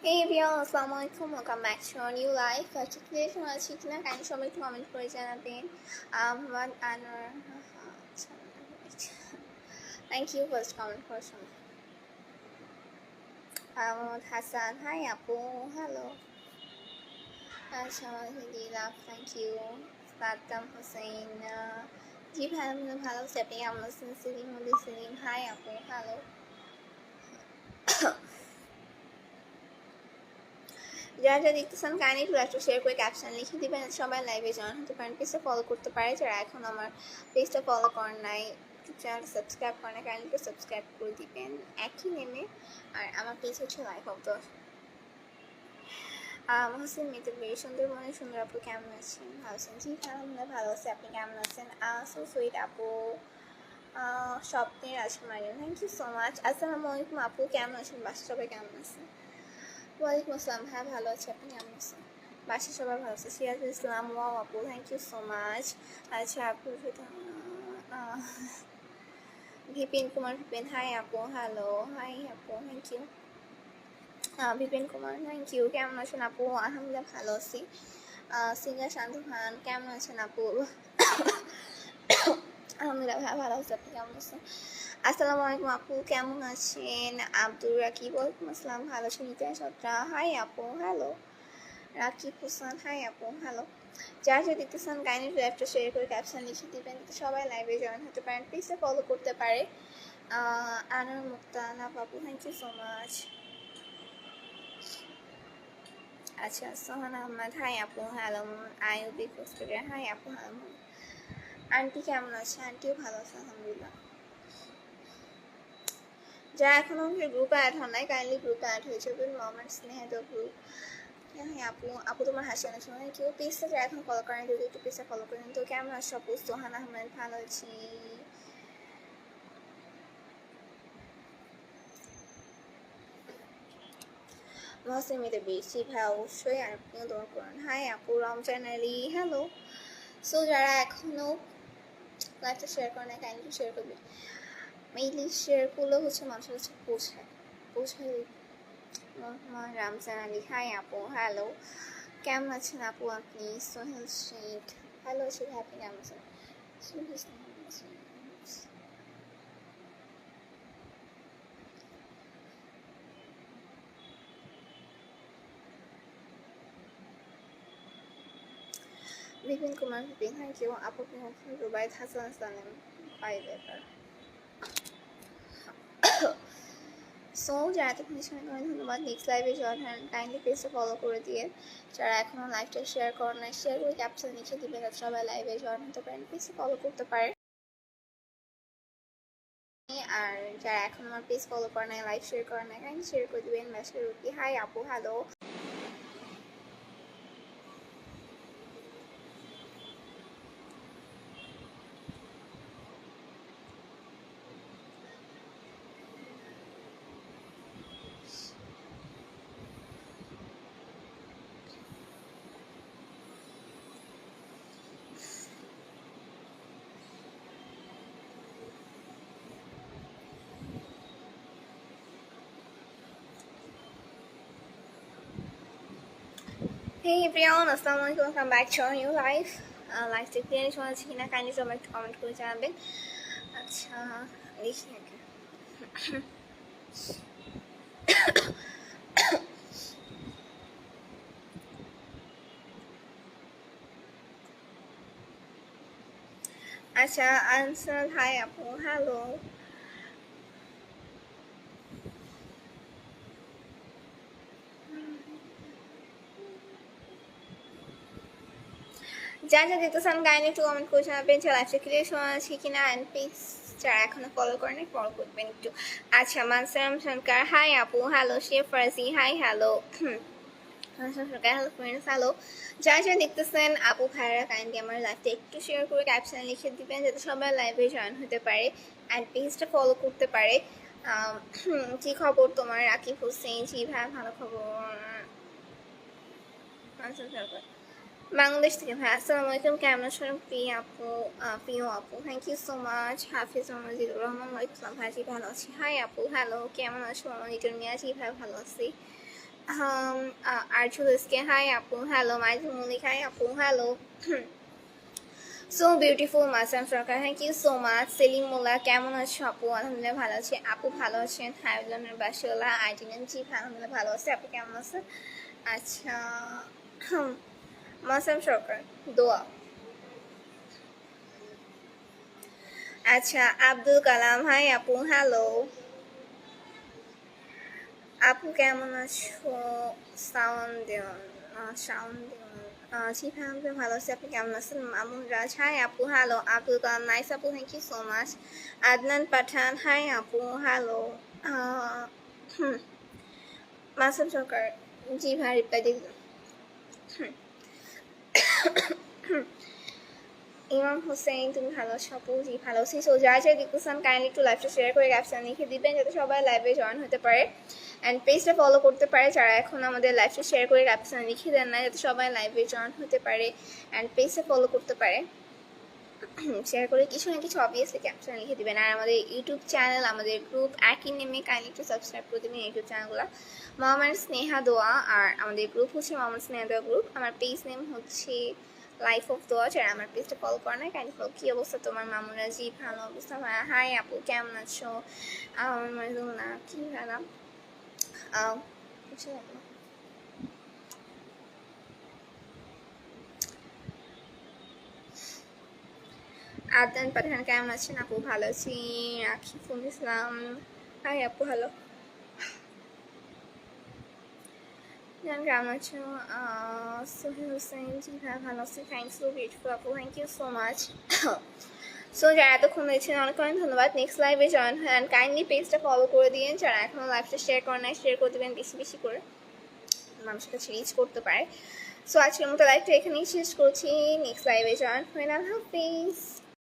Hey everyone, Assalamualaikum. Welcome back to our new live. Today আছি কিনা kind সবাই একটু কমেন্ট করে জানাবেন। Mohammad Anwar, thank you first comment করার জন্য। মোহাম্মদ হাসান, হাই আপু, হ্যালো। আচ্ছা, love, thank you. Saddam Hossain, জি ভাই আমি ভালো আছি, আপনি কেমন আছেন? সেলিম সেলিম, হাই আপু, হ্যালো। যারা যারা দেখতেছেন কাইন্ডলি একটু লাইভটা শেয়ার করে ক্যাপশন লিখে দিবেন, সবাই লাইভে জয়েন হতে পারেন। পেজটা ফলো করতে পারে যারা এখন আমার পেজটা ফলো করেন নাই, চ্যানেলটা সাবস্ক্রাইব করেন না, কাইন্ডলি একটু সাবস্ক্রাইব করে দিবেন একই নেমে। আর আমার পেজ হচ্ছে লাইভ অফ দ্য হোসেন মিতে বেশ সুন্দর, মনে সুন্দর। আপু কেমন আছেন? ভালো আছেন? জি আলহামদুলিল্লাহ ভালো আছে, আপনি কেমন আছেন? সো সুইট আপু, স্বপ্নের রাজকুমারী, থ্যাংক ইউ সো মাচ। আসসালামু আলাইকুম আপু, কেমন আছেন? বাসা সবাই কেমন আছেন? ওয়ালাইকুম আসসালাম, হ্যাঁ ভালো আছি, আপনি কেমন আছেন? বাসা সবাই ভালো আছে। সিরাজুল ইসলাম, ওয়াও আপু, থ্যাংক ইউ সো মাচ। আচ্ছা আপু, বিপিন কুমার, বিপিন, হাই আপু, হ্যালো, হাই আপু, thank you. Bipin Kumar, thank you. কেমন আছেন আপু? আলহামদুলিল্লাহ ভালো আছি। সিঙ্গার শান্ত খান, কেমন আছেন আপু? আলহামদুলিল্লাহ ভালো আছে, আপনি কেমন আছেন? আসসালামু আলাইকুম আপু, কেমন আছেন? আব্দুর রাকিব, ওয়ালাইকুম আসসালাম, ভালো আছেন? ইতিহাস সত্রা, হাই আপু, হ্যালো। রাকিব হোসেন, হাই আপু, হ্যালো। যারা যারা দেখতেছেন কাইন্ডলি লাইভটা শেয়ার করে ক্যাপশন লিখে দিবেন, সবাই লাইভে জয়েন হতে পারেন, প্লিজটা ফলো করতে পারে। আনার মুক্তা না বাবু, থ্যাংক ইউ সো মাচ। আচ্ছা, সোহান আহমদ, হাই আপু, হ্যালো। আইউবি হোস্টেলের, হাই আপু, হ্যালো। আন্টি কেমন আছে? আন্টিও ভালো আছে আলহামদুলিল্লাহ। যারা এখনো আমাদের গ্রুপে অ্যাড হন নাই, কাইন্ডলি গ্রুপে অ্যাড হয়ে যাবেন, মোহাম্মদ স্নেহেদ গ্রুপ। হ্যাঁ আপু, আপু তোমার হাসি অনেক সময়, কেউ পেজটা যারা এখন ফলো করেন যদি একটু পেজটা ফলো করেন। তো কেমন আছো আপু? সোহান আহমেদ, ভালো আছি। মহসিমিতে বেশি ভাই অবশ্যই, আর আপনিও দোয়া করেন। হাই আপু, রমজান আলী, হ্যালো। সো যারা এখনও লাইভটা শেয়ার করেন না, কাইন্ডলি শেয়ার করবেন। মেইনলি শেয়ার করলেও হচ্ছে মানুষের কাছে পৌঁছায়। রমজান আলী, হাই আপু, হ্যালো। কেমন আছেন আপু আপনি? সোহেল শেখ, হ্যালো শেখ, আপনি কেমন আছেন? বিপিন কুমার, বিপিন, থ্যাংক ইউ আপু। রুবাইদ হাসান সালেম, বাই ব্যাপার। সো যারা এতক্ষণ সময় করেন ধন্যবাদ। নেক্সট লাইভে জয়েন হন, কাইন্ডলি পেজটা ফলো করে দিয়ে যারা এখনও লাইভটা শেয়ার করেন না, শেয়ার করে ক্যাপশন লিখে দিবেন, সবাই লাইভে জয়েন হতে পারেন, পেজটা ফলো করতে পারেন। আর যারা এখন আমার পেজ ফলো করে না, লাইভ শেয়ার করে না, কাইন্ডলি শেয়ার করে দিবেন। বাসার রুটি, হাই আপু, hello. Hey everyone, Assalamualaikum, welcome back to our new live. লাইভটা ক্লিয়ারলি শোনা যাচ্ছে কিনা কাইন্ডলি সবাই একটু কমেন্ট করে জানাবেন। আচ্ছা লিখি নাকি? আচ্ছা আনসার, হাই আপু, হ্যালো। যারা যা দেখতেছেন কাইন্ডলি একটু কমেন্ট করে জানাবেন যে লাইভটা ক্লিয়ার শোনা যাচ্ছে কিনা, অ্যান্ড প্লিজ যারা এখনো ফলো করেন ফলো করবেন একটু। আচ্ছা মানসারাম সরকার, হাই আপু, hello. Chef Farsi, hi, hello. Hello friends, hello. যারা যারা দেখতেছেন আপু ভাইরা কাইন্ডলি আমার লাইভটা একটু শেয়ার করে ক্যাপশনে লিখে দিবেন যাতে সবাই লাইভে জয়েন হতে পারে অ্যান্ড পেজটা ফলো করতে পারে। কি খবর তোমার? আকিব হোসেন, জি ভাই ভালো খবর। বাংলাদেশ থেকে ভাই, আসসালামু আলাইকুম, কেমন আছেন প্রিয় আপু? Thank you so much. Hafiz Majidur Rahman, ওয়ালাইকুম আসসালাম ভাই, জি ভালো আছি। হাই আপু, হ্যালো, কেমন আছো? লিটল মিয়া, জি ভাই ভালো আছি। Archul Iske, hi Apu, hello. Majid Mulik, hi Apu, hello. So beautiful Masam Sarkar, thank you so much. Selim Mola, কেমন আছো আপু? আলহামদুলিল্লাহ ভালো আছি। আপু ভালো আছেন? হাইবুল্লাহর বাসিওয়ালা আইডিনান জি আলহামদুলিল্লাহ ভালো আছে। আপু কেমন আছেন? আচ্ছা মাসাম সরকার দোয়া। আচ্ছা আব্দুল কালাম, হাই আপু, হ্যালো। আপু কেমন আছো? সাউন্ড দেওয়ান সাউন্ড দেওয়ান জি ফ্যামিলি ভালো আছে। আপনি কেমন আছেন? মামুন রাজ, হাই আপু, হ্যালো। আব্দুল কালাম, নাইস আপু, thank you so much. Adnan Pathan, hi আপু, হ্যালো। মাসুম সরকার, জি ভাই রিপ্লাই দিলাম। ইমাম হোসেন, তুমি ভালো আছো আপু? জি ভালো আছি। সো যারা যারা দেখতেছেন কাইন্ডলি একটু লাইভটা শেয়ার করে ক্যাপশন লিখে দিবেন যাতে সবাই লাইভে জয়েন হতে পারে অ্যান্ড পেজটা ফলো করতে পারে। যারা এখন আমাদের লাইভটা শেয়ার করে ক্যাপশন লিখে দেন না যাতে সবাই লাইভে জয়েন হতে পারে অ্যান্ড পেজটা ফলো করতে পারে। শেয়ার করে কিছু না কিছু অবভিয়াসলি ক্যাপশন লিখে দিবেন। আর আমাদের ইউটিউব চ্যানেল, আমাদের গ্রুপ একই নেমে কাইন্ডলি একটু সাবস্ক্রাইব করে দেবেন ইউটিউব চ্যানেলগুলো। মোহাম্মদ স্নেহা দোয়া, আর আমাদের গ্রুপ হচ্ছে মোহাম্মদ স্নেহা দোয়া গ্রুপ। আমার পেজ নেম হচ্ছে লাইফ অফ দোয়া। যারা আমার পেজটা ফলো করে না কাইন্ডলি ফলো। কী অবস্থা তোমার মামুরা? জি ভালো অবস্থা। হাই আপু, কেমন আছো? না কি ভালো আদনান পাঠান, কেমন আছেন আপু? ভালো আছি। রাখিফুল ইসলাম, হাই আপু, হ্যালো। কেমন আছো? সোহেল হোসেন, জি ভাই ভালো আছি। থ্যাংক সো বিউটিফুল আপু, thank you so much. So যারা এতক্ষণ দেখছেন অনেক অনেক ধন্যবাদ। নেক্সট লাইভে জয়েন হন, কাইন্ডলি পেজটা ফলো করে দিন। যারা এখনও লাইভটা শেয়ার করে নাই শেয়ার করে দেবেন বেশি বেশি করে, মানুষের কাছে রিচ করতে পারে। সো আজকের মতো লাইভটা এখানেই শেষ করছি। নেক্সট লাইভে জয়েন হন। আল্লাহ হাফিজ।